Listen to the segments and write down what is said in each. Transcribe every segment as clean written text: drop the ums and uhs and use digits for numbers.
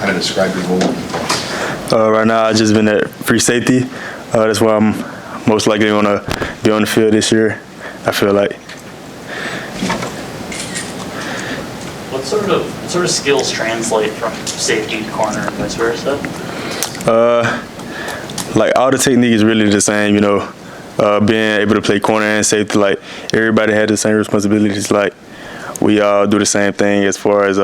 kind of describe your role? Right now, I've just been at free safety. That's where I'm most likely going to be on the field this year, I feel like. What sort of skills translate from safety to corner and vice versa? Like all the technique is really the same, you know. Being able to play corner and safety, like everybody had the same responsibilities. Like we all do the same thing as far as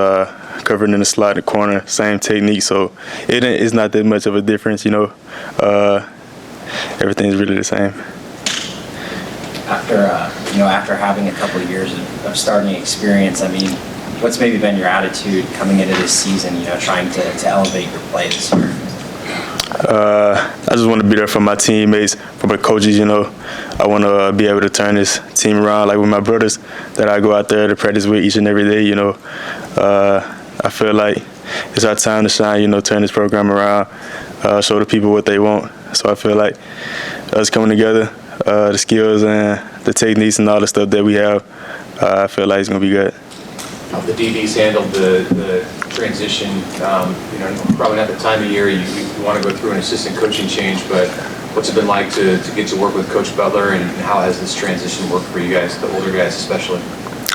covering in the slot, the corner, same technique. So it's not that much of a difference, you know. Everything's really the same. After having a couple of years of starting experience, I mean, what's maybe been your attitude coming into this season? You know, trying to elevate your play this year. I just want to be there for my teammates, for my coaches, you know. I want to be able to turn this team around, like with my brothers that I go out there to practice with each and every day, you know. I feel like it's our time to shine, you know, turn this program around, show the people what they want. So I feel like us coming together, the skills and the techniques and all the stuff that we have, I feel like it's going to be good. The DBs handled the transition, probably not the time of year you want to go through an assistant coaching change, but what's it been like to get to work with Coach Butler, and how has this transition worked for you guys, the older guys especially?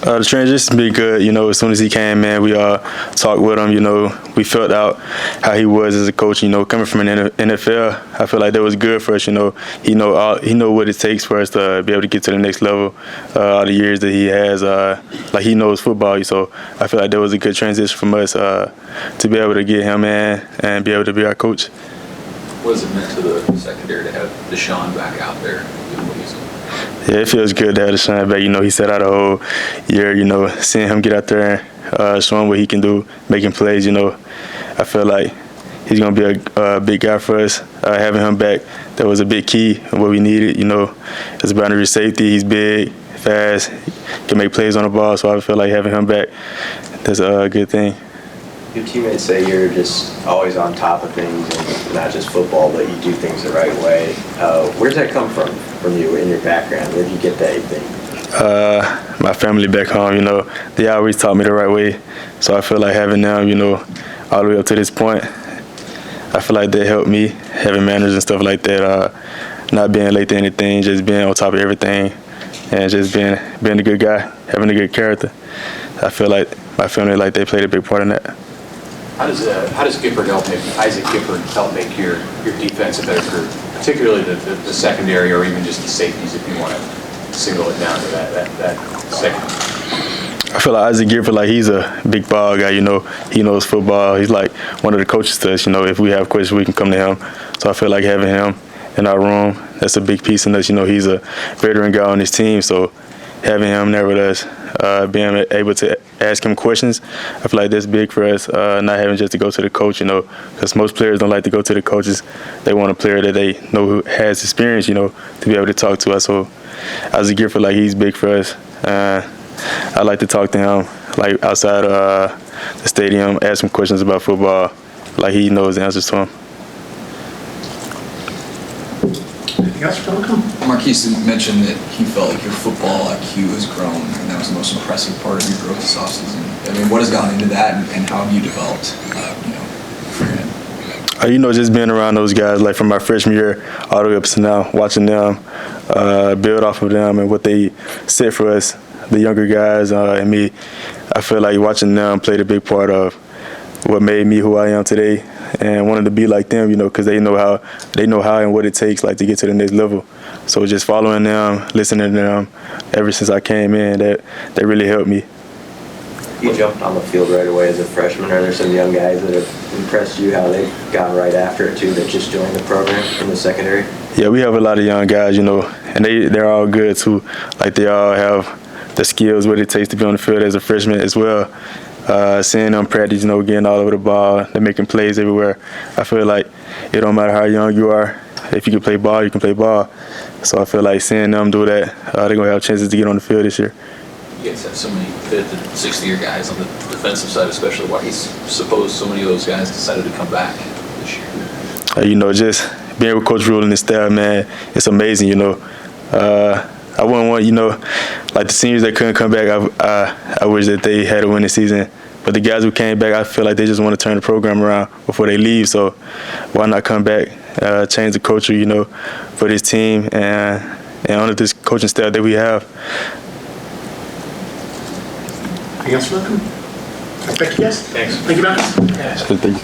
The transition's been good. You know, as soon as he came in, we talked with him. You know, we felt out how he was as a coach. You know, coming from an NFL, I feel like that was good for us. You know, he know what it takes for us to be able to get to the next level. All the years that he has, like he knows football. So I feel like that was a good transition from us to be able to get him in and be able to be our coach. What has it meant to the secondary to have Deshaun back out there doing what he's doing? Yeah, it feels good to have Deshaun back. You know, he sat out a whole year, you know, seeing him get out there and showing what he can do, making plays, you know. I feel like he's going to be a big guy for us. Having him back, that was a big key of what we needed, you know. It's boundary safety. He's big, fast, can make plays on the ball. So I feel like having him back, that's a good thing. Your teammates say you're just always on top of things, and not just football, but you do things the right way. Where does that come from you in your background? Where do you get that, you think? My family back home, you know, they always taught me the right way. So I feel like having them, you know, all the way up to this point, I feel like they helped me, having manners and stuff like that, not being late to anything, just being on top of everything, and just being a good guy, having a good character. I feel like my family, like, they played a big part in that. How does Isaac Gifford help make your defense a better group, particularly the secondary or even just the safeties, if you want to single it down to that second? I feel like Isaac Gifford, like, he's a big ball guy, you know. He knows football. He's like one of the coaches to us, you know. If we have questions, we can come to him. So I feel like having him in our room, that's a big piece in us. You know, he's a veteran guy on his team, so having him there with us, being able to ask him questions, I feel like that's big for us, not having just to go to the coach, you know, because most players don't like to go to the coaches. They want a player that they know who has experience, you know, to be able to talk to us. So Isaac Gifford, like, he's big for us. I like to talk to him, like, outside the stadium, ask him questions about football, like he knows the answers to them. Marquise mentioned that he felt like your football IQ has grown, and that was the most impressive part of your growth this offseason. I mean, what has gone into that, and how have you developed, for him? You know, just being around those guys, like from my freshman year all the way up to now, watching them, build off of them and what they set for us, the younger guys and me. I feel like watching them played a big part of what made me who I am today, and wanted to be like them, you know, because they know how and what it takes, like, to get to the next level. So just following them, listening to them, ever since I came in, that really helped me. You jumped on the field right away as a freshman. Are there some young guys that have impressed you, how they've gone right after it too, that just joined the program in the secondary? Yeah, we have a lot of young guys, you know, and they're all good too. Like, they all have the skills, what it takes to be on the field as a freshman as well. Seeing them practice, you know, getting all over the ball, they're making plays everywhere. I feel like it don't matter how young you are. If you can play ball, you can play ball. So I feel like seeing them do that, they're going to have chances to get on the field this year. You guys have so many 5th and 6th year guys on the defensive side, especially. Why do you suppose so many of those guys decided to come back this year? You know, just being with Coach Rule and his staff, man, it's amazing, you know. I wouldn't want, you know, like the seniors that couldn't come back, I wish that they had a winning season. But the guys who came back, I feel like they just want to turn the program around before they leave. So why not come back, change the culture, you know, for this team and under this coaching staff that we have. Anything else, Malcolm? Thank you, guys. Thanks. Thank you, Malcolm. So thank you.